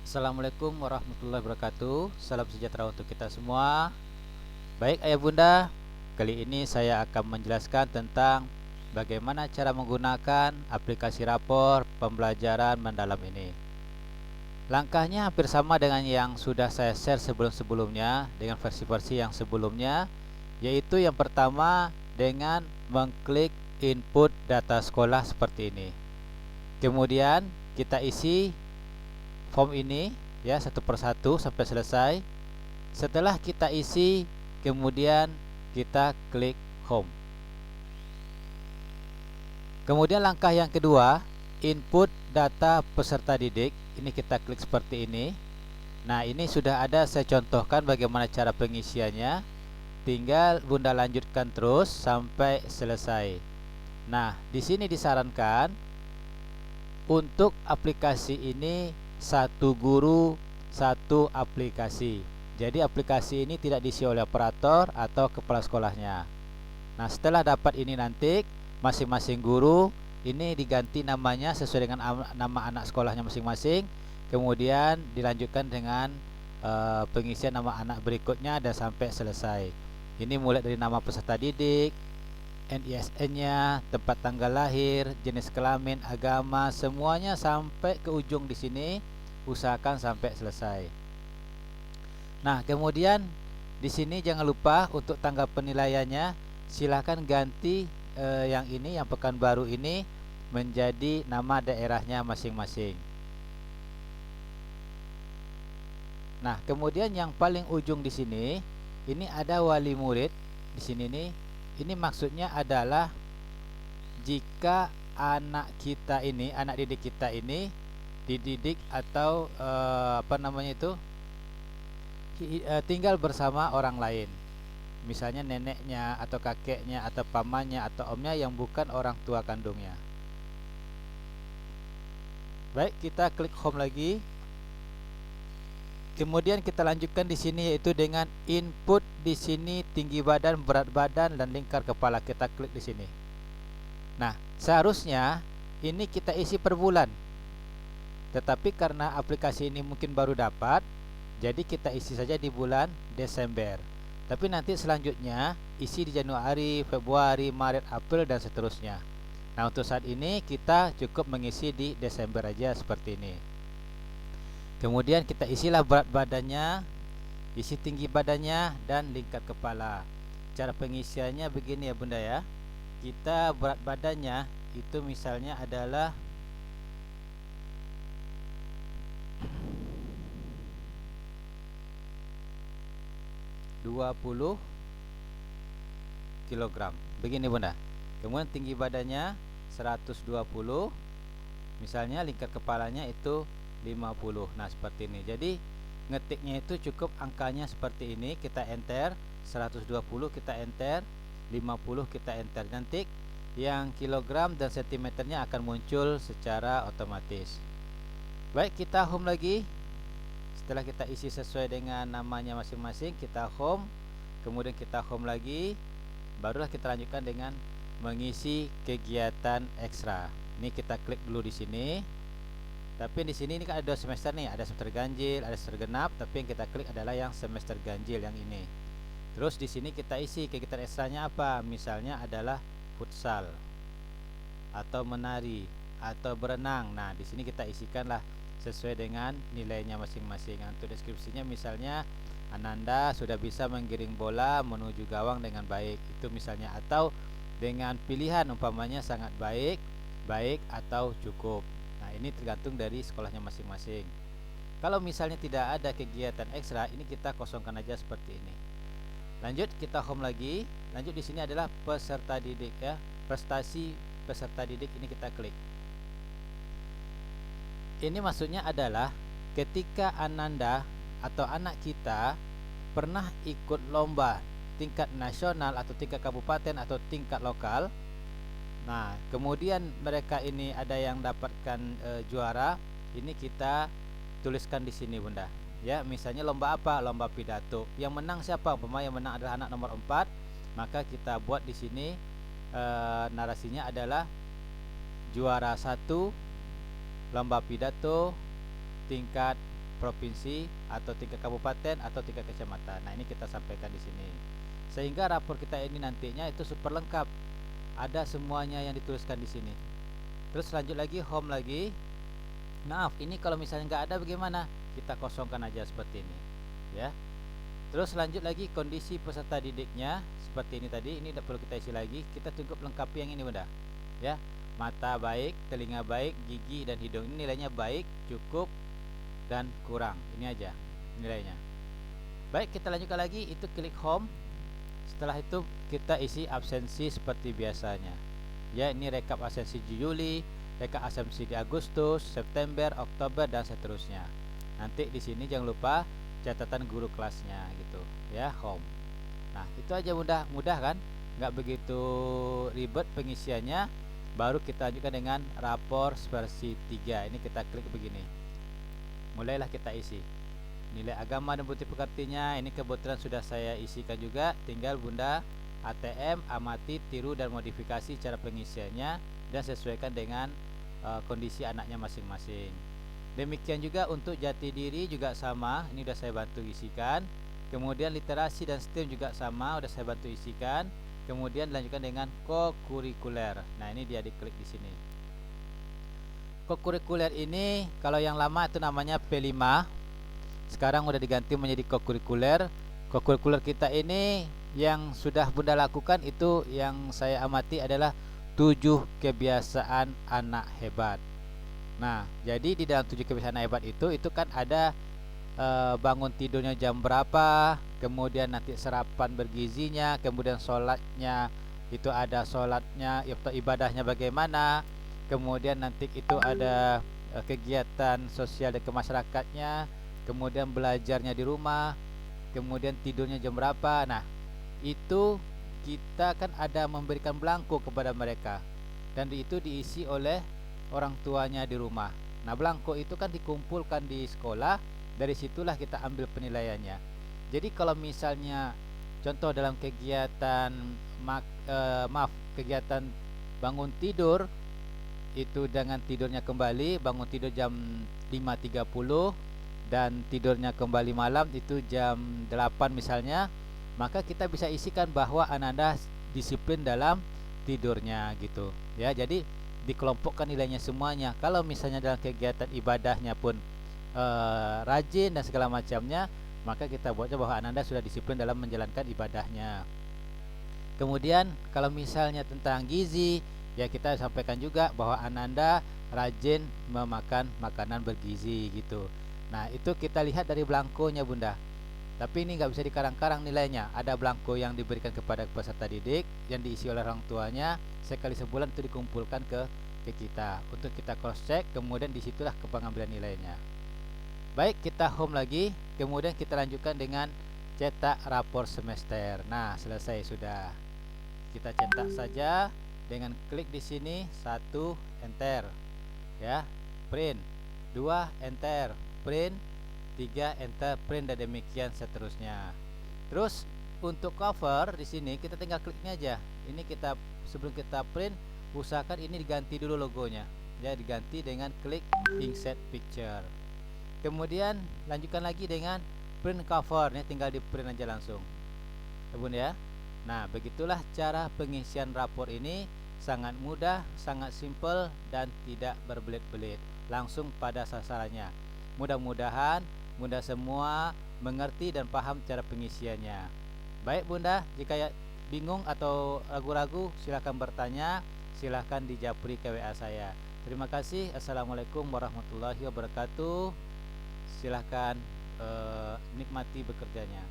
Assalamualaikum warahmatullahi wabarakatuh. Salam sejahtera untuk kita semua. Baik ayah bunda, kali ini saya akan menjelaskan tentang bagaimana cara menggunakan aplikasi rapor pembelajaran mendalam ini. Langkahnya hampir sama dengan yang sudah saya share sebelum-sebelumnya, dengan versi-versi yang sebelumnya, yaitu yang pertama dengan mengklik input data sekolah seperti ini. Kemudian kita isi form ini ya satu persatu sampai selesai. Setelah kita isi, kemudian kita klik home. Kemudian langkah yang kedua, input data peserta didik. Ini kita klik seperti ini. Nah, ini sudah ada saya contohkan bagaimana cara pengisiannya. Tinggal bunda lanjutkan terus sampai selesai. Nah, di sini disarankan untuk aplikasi ini satu guru satu aplikasi. Jadi aplikasi ini tidak diisi oleh operator atau kepala sekolahnya. Nah, setelah dapat ini nanti masing-masing guru ini diganti namanya sesuai dengan nama anak sekolahnya masing-masing. Kemudian dilanjutkan dengan pengisian nama anak berikutnya dan sampai selesai. Ini mulai dari nama peserta didik, NISN-nya, tempat tanggal lahir, jenis kelamin, agama, semuanya sampai ke ujung di sini. Usahakan sampai selesai. Nah, kemudian di sini jangan lupa untuk tanggal penilaiannya, silahkan ganti yang ini, yang Pekanbaru ini menjadi nama daerahnya masing-masing. Nah, kemudian yang paling ujung di sini, ini ada wali murid di sini nih. Ini maksudnya adalah jika anak kita ini, anak didik kita ini dididik atau tinggal bersama orang lain. Misalnya neneknya atau kakeknya atau pamannya atau omnya yang bukan orang tua kandungnya. Baik, kita klik home lagi. Kemudian kita lanjutkan di sini yaitu dengan input di sini tinggi badan, berat badan dan lingkar kepala. Kita klik di sini. Nah, seharusnya ini kita isi per bulan. Tetapi karena aplikasi ini mungkin baru dapat, jadi kita isi saja di bulan Desember. Tapi nanti selanjutnya isi di Januari, Februari, Maret, April dan seterusnya. Nah, untuk saat ini kita cukup mengisi di Desember aja seperti ini. Kemudian kita isilah berat badannya, isi tinggi badannya dan lingkar kepala. Cara pengisiannya begini ya bunda ya. Kita berat badannya itu misalnya adalah 20 kg. Begini bunda. Kemudian tinggi badannya 120. Misalnya lingkar kepalanya itu 50. Nah, seperti ini. Jadi ngetiknya itu cukup angkanya seperti ini, kita enter. 120 kita enter, 50 kita enter. Nanti yang kilogram dan sentimeternya akan muncul secara otomatis. Baik, kita home lagi. Setelah kita isi sesuai dengan namanya masing-masing, kita home. Kemudian kita home lagi. Barulah kita lanjutkan dengan mengisi kegiatan ekstra. Ini kita klik dulu di sini. Tapi di sini ini kan ada 2 semester nih, ada semester ganjil, ada semester genap, tapi yang kita klik adalah yang semester ganjil yang ini. Terus di sini kita isi kegiatan ekstranya apa? Misalnya adalah futsal atau menari atau berenang. Nah, di sini kita isikanlah sesuai dengan nilainya masing-masing. Untuk deskripsinya misalnya Ananda sudah bisa menggiring bola menuju gawang dengan baik. Itu misalnya, atau dengan pilihan umpamanya sangat baik, baik atau cukup. Nah, ini tergantung dari sekolahnya masing-masing. Kalau misalnya tidak ada kegiatan ekstra, ini kita kosongkan aja seperti ini. Lanjut, kita home lagi. Lanjut, di sini adalah peserta didik ya. Prestasi peserta didik ini kita klik. Ini maksudnya adalah ketika Ananda atau anak kita pernah ikut lomba tingkat nasional atau tingkat kabupaten atau tingkat lokal. Nah, kemudian mereka ini ada yang dapatkan juara. Ini kita tuliskan di sini bunda. Ya, misalnya lomba apa? Lomba pidato. Yang menang siapa? Yang menang adalah anak nomor 4. Maka kita buat di sini narasinya adalah juara 1 lomba pidato tingkat provinsi atau tingkat kabupaten atau tingkat kecamatan. Nah, ini kita sampaikan di sini. Sehingga rapor kita ini nantinya itu super lengkap. Ada semuanya yang dituliskan di sini. Terus lanjut lagi, home lagi. Maaf, ini kalau misalnya nggak ada bagaimana? Kita kosongkan aja seperti ini, ya. Terus lanjut lagi, kondisi peserta didiknya seperti ini tadi. Ini tidak perlu kita isi lagi. Kita cukup lengkapi yang ini Bunda, ya. Mata baik, telinga baik, gigi dan hidung ini nilainya baik, cukup, dan kurang. Ini aja nilainya. Baik, kita lanjutkan lagi. Itu klik home. Setelah itu kita isi absensi seperti biasanya. Ya, ini rekap absensi Juli, rekap absensi di Agustus, September, Oktober, dan seterusnya. Nanti di sini jangan lupa catatan guru kelasnya gitu, ya, home. Nah, itu aja mudah kan? Nggak begitu ribet pengisiannya. Baru kita lanjutkan dengan rapor versi 3. Ini kita klik begini. Mulailah kita isi. Nilai agama dan bukti pekertinya ini kebetulan sudah saya isikan juga. Tinggal Bunda ATM, amati, tiru dan modifikasi cara pengisiannya dan sesuaikan dengan kondisi anaknya masing-masing. Demikian juga untuk jati diri juga sama. Ini sudah saya bantu isikan. Kemudian literasi dan STEM juga sama, sudah saya bantu isikan. Kemudian dilanjutkan dengan kokurikuler. Nah, ini dia diklik di sini. Kokurikuler ini kalau yang lama itu namanya P5. Sekarang udah diganti menjadi kokurikuler. Kokurikuler kita ini yang sudah Bunda lakukan itu yang saya amati adalah 7 kebiasaan anak hebat. Nah, jadi di dalam 7 kebiasaan hebat itu kan ada bangun tidurnya jam berapa, kemudian nanti sarapan bergizinya, kemudian sholatnya itu ada sholatnya atau ibadahnya bagaimana, kemudian nanti itu ada kegiatan sosial dan kemasyarakatnya, kemudian belajarnya di rumah, kemudian tidurnya jam berapa. Nah, itu kita kan ada memberikan belangko kepada mereka dan itu diisi oleh orang tuanya di rumah. Nah, belangko itu kan dikumpulkan di sekolah, dari situlah kita ambil penilaiannya. Jadi kalau misalnya contoh dalam kegiatan kegiatan bangun tidur itu dengan tidurnya kembali, bangun tidur jam 5.30 dan tidurnya kembali malam itu jam 8 misalnya, maka kita bisa isikan bahwa Ananda disiplin dalam tidurnya gitu, ya. Jadi dikelompokkan nilainya semuanya. Kalau misalnya dalam kegiatan ibadahnya pun rajin dan segala macamnya, maka kita buatnya bahwa Ananda sudah disiplin dalam menjalankan ibadahnya. Kemudian kalau misalnya tentang gizi, ya kita sampaikan juga bahwa Ananda rajin memakan makanan bergizi gitu. Nah, itu kita lihat dari belangkonya Bunda. Tapi ini nggak bisa dikarang-karang nilainya. Ada belangko yang diberikan kepada peserta didik yang diisi oleh orang tuanya. Sekali sebulan itu dikumpulkan ke kita untuk kita cross check. Kemudian disitulah pengambilan nilainya. Baik, kita home lagi. Kemudian kita lanjutkan dengan cetak rapor semester. Nah, selesai sudah. Kita cetak saja dengan klik di sini. 1 enter, ya, print. 2 enter, print. 3 enter, print, dan demikian seterusnya. Terus untuk cover di sini kita tinggal kliknya aja. Ini kita sebelum kita print usahakan ini diganti dulu logonya, ya, diganti dengan klik insert picture. Kemudian lanjutkan lagi dengan print cover. Ini tinggal di print aja langsung, Bun ya. Nah, begitulah cara pengisian rapor ini. Sangat mudah, sangat simple dan tidak berbelit-belit, langsung pada sasarannya. Mudah-mudahan Bunda semua mengerti dan paham cara pengisiannya. Baik Bunda, jika bingung atau ragu-ragu silahkan bertanya, silahkan dijapri ke WA saya. Terima kasih. Assalamualaikum warahmatullahi wabarakatuh. Silahkan nikmati bekerjanya.